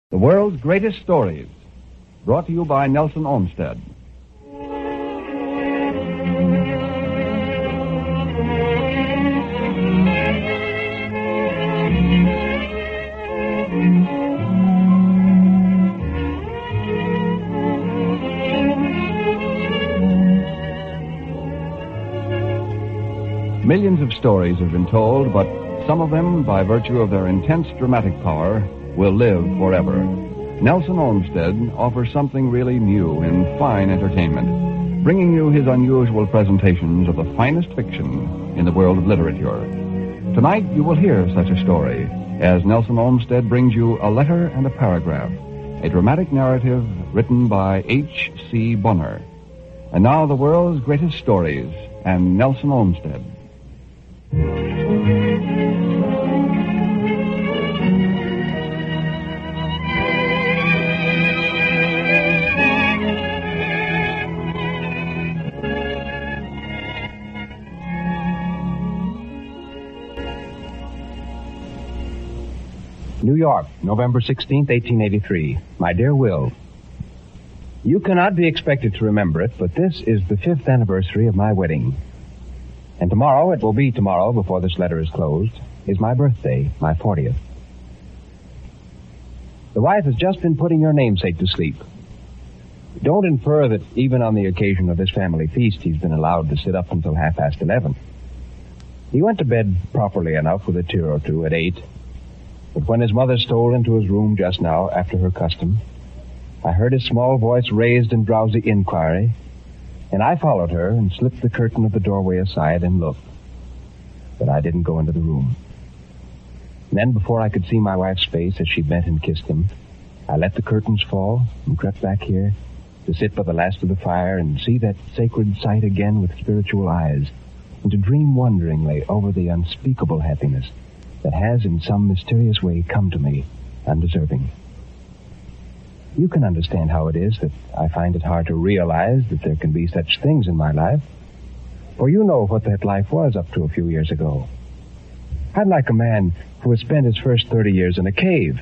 The World's Greatest Stories, brought to you by Nelson Olmsted. Millions of stories have been told, but some of them, by virtue of their intense dramatic power, will live forever. Nelson Olmsted offers something really new in fine entertainment, bringing you his unusual presentations of the finest fiction in the world of literature. Tonight you will hear such a story as Nelson Olmsted brings you A Letter and a Paragraph, a dramatic narrative written by H.C. Bunner. And now the world's greatest stories and Nelson Olmsted. New York, November 16th, 1883. My dear Will, you cannot be expected to remember it, but this is the 5th anniversary of my wedding. And tomorrow, it will be tomorrow before this letter is closed, is my birthday, my 40th. The wife has just been putting your namesake to sleep. Don't infer that even on the occasion of this family feast, he's been allowed to sit up until 11:30. He went to bed properly enough with a tear or two at 8. But when his mother stole into his room just now, after her custom, I heard his small voice raised in drowsy inquiry, and I followed her and slipped the curtain of the doorway aside and looked. But I didn't go into the room. And then, before I could see my wife's face as she bent and kissed him, I let the curtains fall and crept back here to sit by the last of the fire and see that sacred sight again with spiritual eyes, and to dream wonderingly over the unspeakable happiness that has in some mysterious way come to me, undeserving. You can understand how it is that I find it hard to realize that there can be such things in my life, for you know what that life was up to a few years ago. I'm like a man who has spent his first 30 years in a cave.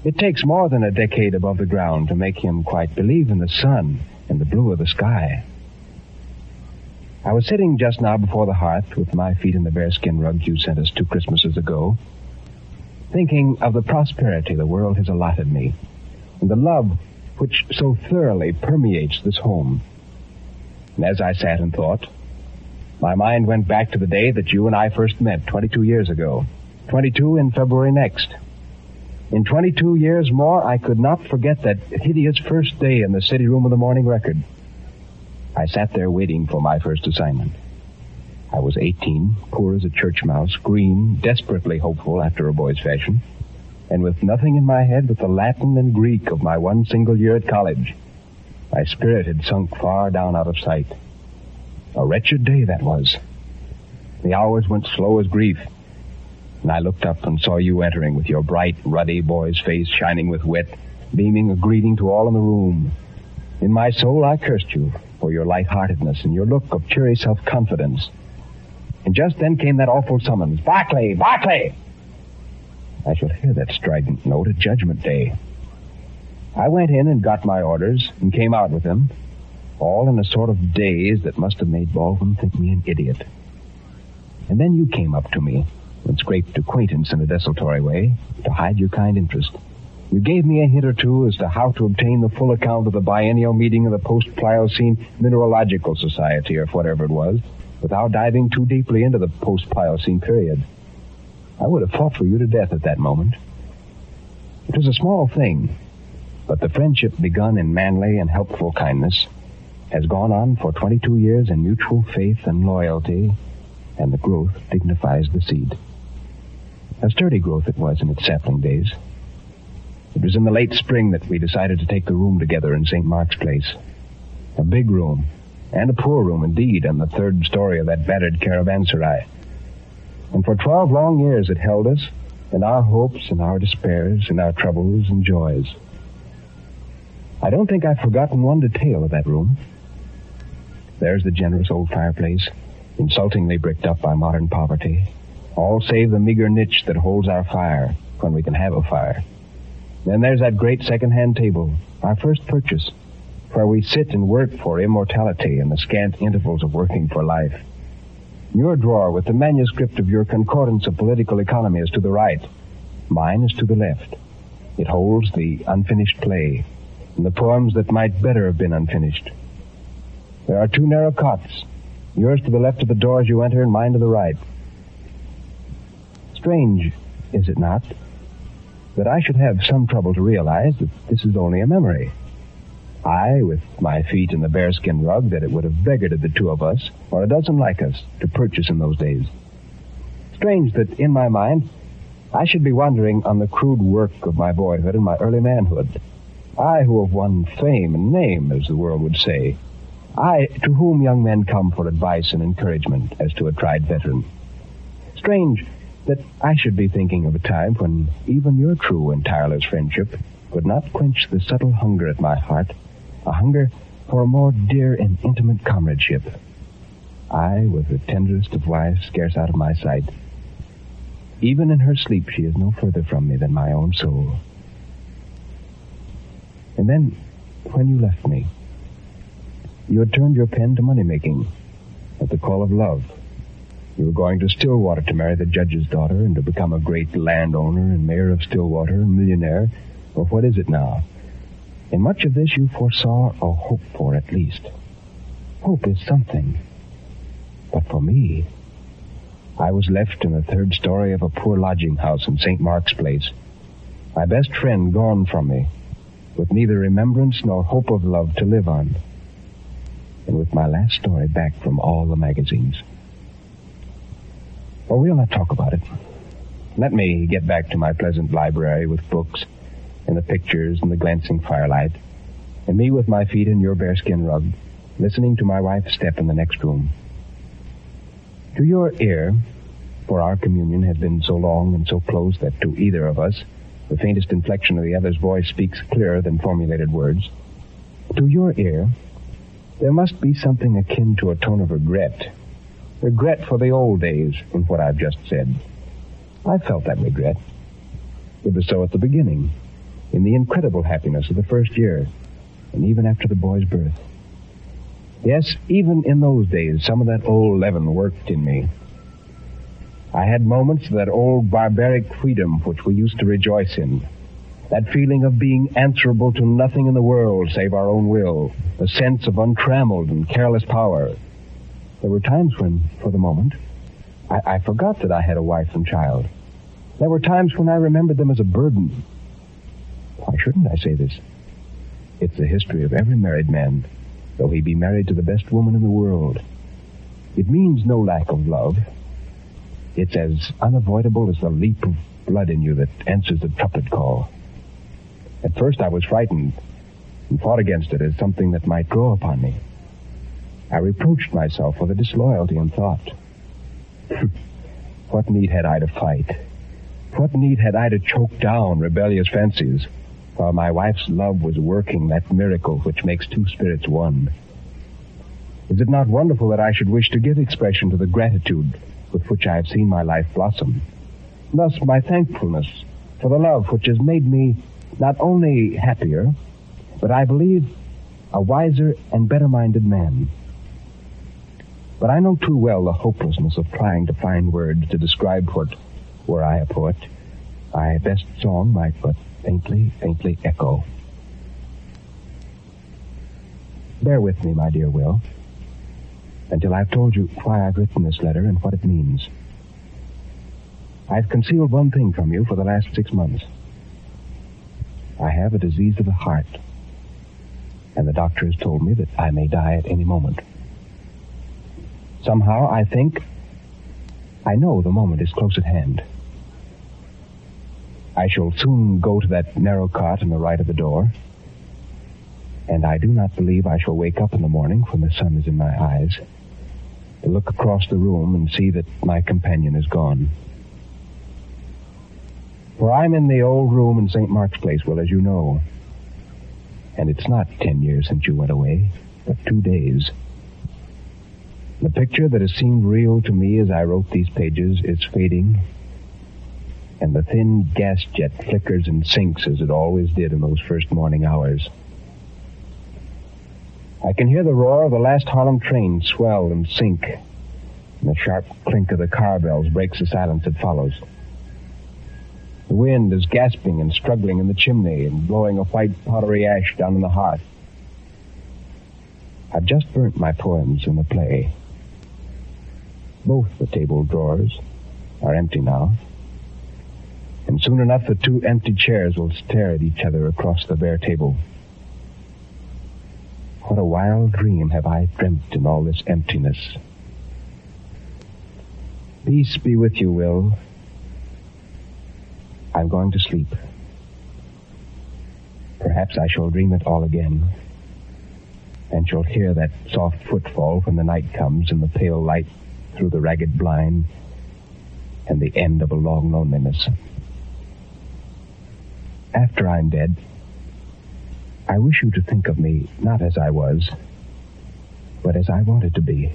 It takes more than a decade above the ground to make him quite believe in the sun and the blue of the sky. I was sitting just now before the hearth with my feet in the bearskin rug you sent us 2 Christmases ago, thinking of the prosperity the world has allotted me and the love which so thoroughly permeates this home. And as I sat and thought, my mind went back to the day that you and I first met 22 years ago, 22 in February next. In 22 years more, I could not forget that hideous first day in the city room of the Morning Record. I sat there waiting for my first assignment. I was 18, poor as a church mouse, green, desperately hopeful after a boy's fashion, and with nothing in my head but the Latin and Greek of my one single year at college. My spirit had sunk far down out of sight. A wretched day that was. The hours went slow as grief, and I looked up and saw you entering with your bright, ruddy boy's face shining with wit, beaming a greeting to all in the room. In my soul, I cursed you for your lightheartedness and your look of cheery self-confidence. And just then came that awful summons, "Barclay! Barclay!" I shall hear that strident note at Judgment Day. I went in and got my orders and came out with them, all in a sort of daze that must have made Baldwin think me an idiot. And then you came up to me and scraped acquaintance in a desultory way to hide your kind interest. You gave me a hint or two as to how to obtain the full account of the biennial meeting of the Post-Pliocene Mineralogical Society, or whatever it was, without diving too deeply into the Post-Pliocene period. I would have fought for you to death at that moment. It was a small thing, but the friendship begun in manly and helpful kindness has gone on for 22 years in mutual faith and loyalty, and the growth dignifies the seed. A sturdy growth it was in its sapling days. It was in the late spring that we decided to take the room together in St. Mark's Place. A big room, and a poor room indeed, on the 3rd story of that battered caravanserai. And for 12 long years it held us, in our hopes and our despairs, in our troubles and joys. I don't think I've forgotten one detail of that room. There's the generous old fireplace, insultingly bricked up by modern poverty, all save the meager niche that holds our fire when we can have a fire. Then there's that great second-hand table, our first purchase, where we sit and work for immortality in the scant intervals of working for life. Your drawer with the manuscript of your Concordance of Political Economy is to the right. Mine is to the left. It holds the unfinished play and the poems that might better have been unfinished. There are two narrow cots, yours to the left of the door as you enter and mine to the right. Strange, is it not, that I should have some trouble to realize that this is only a memory. I, with my feet in the bearskin rug that it would have beggared the two of us, or a dozen like us, to purchase in those days. Strange that, in my mind, I should be wandering on the crude work of my boyhood and my early manhood. I who have won fame and name, as the world would say. I, to whom young men come for advice and encouragement, as to a tried veteran. Strange that I should be thinking of a time when even your true and tireless friendship could not quench the subtle hunger at my heart, a hunger for a more dear and intimate comradeship. I, with the tenderest of wives scarce out of my sight. Even in her sleep she is no further from me than my own soul. And then, when you left me, you had turned your pen to money-making at the call of love. You were going to Stillwater to marry the judge's daughter and to become a great landowner and mayor of Stillwater and millionaire. Or what is it now? In much of this you foresaw or hoped for, at least. Hope is something. But for me, I was left in the third story of a poor lodging house in St. Mark's Place. My best friend gone from me, with neither remembrance nor hope of love to live on. And with my last story back from all the magazines. Well, we'll not talk about it. Let me get back to my pleasant library with books and the pictures and the glancing firelight, and me with my feet in your bearskin rug, listening to my wife's step in the next room. To your ear, for our communion has been so long and so close that to either of us, the faintest inflection of the other's voice speaks clearer than formulated words. To your ear, there must be something akin to a tone of regret. Regret for the old days in what I've just said. I felt that regret. It was so at the beginning, in the incredible happiness of the first year, and even after the boy's birth. Yes, even in those days, some of that old leaven worked in me. I had moments of that old barbaric freedom which we used to rejoice in. That feeling of being answerable to nothing in the world save our own will. A sense of untrammeled and careless power. There were times when, for the moment, I forgot that I had a wife and child. There were times when I remembered them as a burden. Why shouldn't I say this? It's the history of every married man, though he be married to the best woman in the world. It means no lack of love. It's as unavoidable as the leap of blood in you that answers the trumpet call. At first I was frightened and fought against it as something that might grow upon me. I reproached myself for the disloyalty in thought. What need had I to fight? What need had I to choke down rebellious fancies while my wife's love was working that miracle which makes two spirits one? Is it not wonderful that I should wish to give expression to the gratitude with which I have seen my life blossom? Thus, my thankfulness for the love which has made me not only happier, but I believe a wiser and better-minded man. But I know too well the hopelessness of trying to find words to describe what, were I a poet, my best song might but faintly echo. Bear with me, my dear Will, until I've told you why I've written this letter and what it means. I've concealed one thing from you for the last 6 months. I have a disease of the heart, and the doctor has told me that I may die at any moment. Somehow, I know the moment is close at hand. I shall soon go to that narrow cot on the right of the door, and I do not believe I shall wake up in the morning when the sun is in my eyes to look across the room and see that my companion is gone. For I'm in the old room in St. Mark's Place, well, as you know, and it's not 10 years since you went away, but 2 days. The picture that has seemed real to me as I wrote these pages is fading, and the thin gas jet flickers and sinks as it always did in those first morning hours. I can hear the roar of the last Harlem train swell and sink, and the sharp clink of the car bells breaks the silence that follows. The wind is gasping and struggling in the chimney and blowing a white powdery ash down on the hearth. I've just burnt my poems in the play. Both the table drawers are empty now, and soon enough the two empty chairs will stare at each other across the bare table. What a wild dream have I dreamt in all this emptiness. Peace be with you, Will. I'm going to sleep. Perhaps I shall dream it all again, and shall hear that soft footfall when the night comes and the pale light through the ragged blind and the end of a long loneliness. After I'm dead, I wish you to think of me not as I was, but as I wanted to be.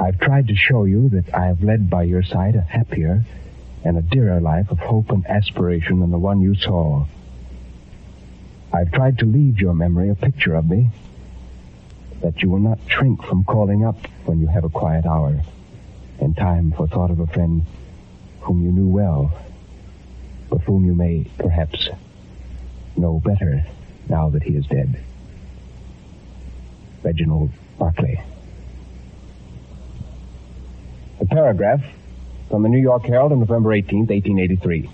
I've tried to show you that I have led by your side a happier and a dearer life of hope and aspiration than the one you saw. I've tried to leave your memory a picture of me that you will not shrink from calling up when you have a quiet hour and time for thought of a friend whom you knew well, but whom you may, perhaps, know better now that he is dead. Reginald Barclay. A paragraph from the New York Herald on November 18, 1883.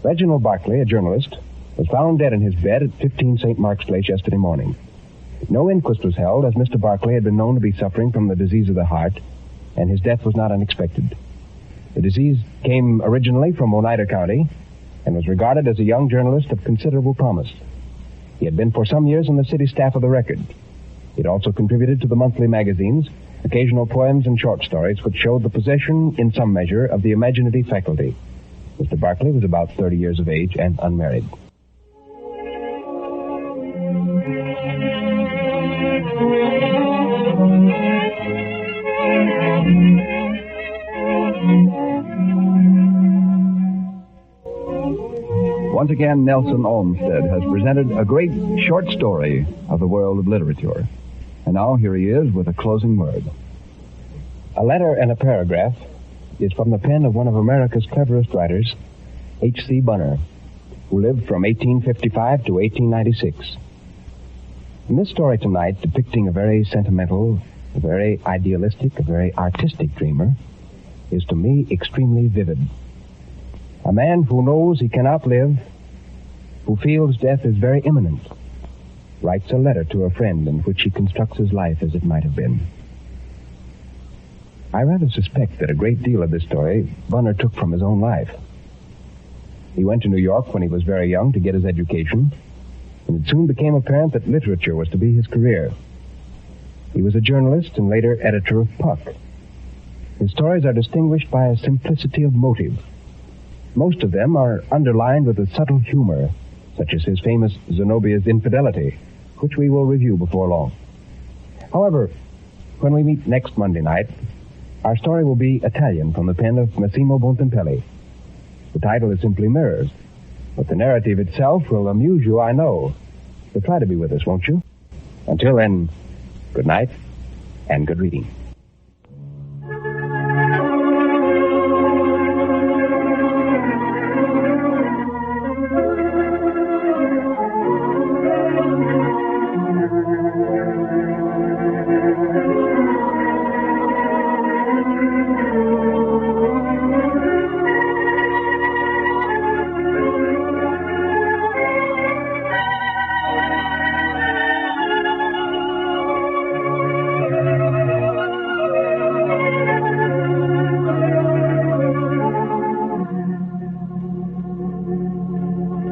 Reginald Barclay, a journalist, was found dead in his bed at 15 St. Mark's Place yesterday morning. No inquest was held, as Mr. Barclay had been known to be suffering from the disease of the heart, and his death was not unexpected. The disease came originally from Oneida County and was regarded as a young journalist of considerable promise. He had been for some years on the city staff of the Record. He had also contributed to the monthly magazines, occasional poems and short stories which showed the possession, in some measure, of the imaginative faculty. Mr. Barclay was about 30 years of age and unmarried. Once again, Nelson Olmsted has presented a great short story of the world of literature. And now here he is with a closing word. A letter and a paragraph is from the pen of one of America's cleverest writers, H.C. Bunner, who lived from 1855 to 1896. And this story tonight, depicting a very sentimental, a very idealistic, a very artistic dreamer, is to me extremely vivid. A man who knows he cannot live, who feels death is very imminent, writes a letter to a friend in which he constructs his life as it might have been. I rather suspect that a great deal of this story Bunner took from his own life. He went to New York when he was very young to get his education, and it soon became apparent that literature was to be his career. He was a journalist and later editor of Puck. His stories are distinguished by a simplicity of motive. Most of them are underlined with a subtle humor, such as his famous Zenobia's Infidelity, which we will review before long. However, when we meet next Monday night, our story will be Italian from the pen of Massimo Bontempelli. The title is simply Mirrors, but the narrative itself will amuse you, I know. So try to be with us, won't you? Until then, good night and good reading.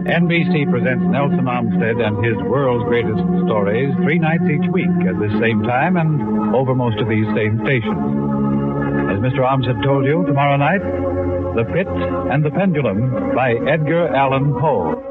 NBC presents Nelson Olmsted and his world's greatest stories 3 nights each week at this same time and over most of these same stations. As Mr. Olmsted told you, tomorrow night, The Pit and the Pendulum by Edgar Allan Poe.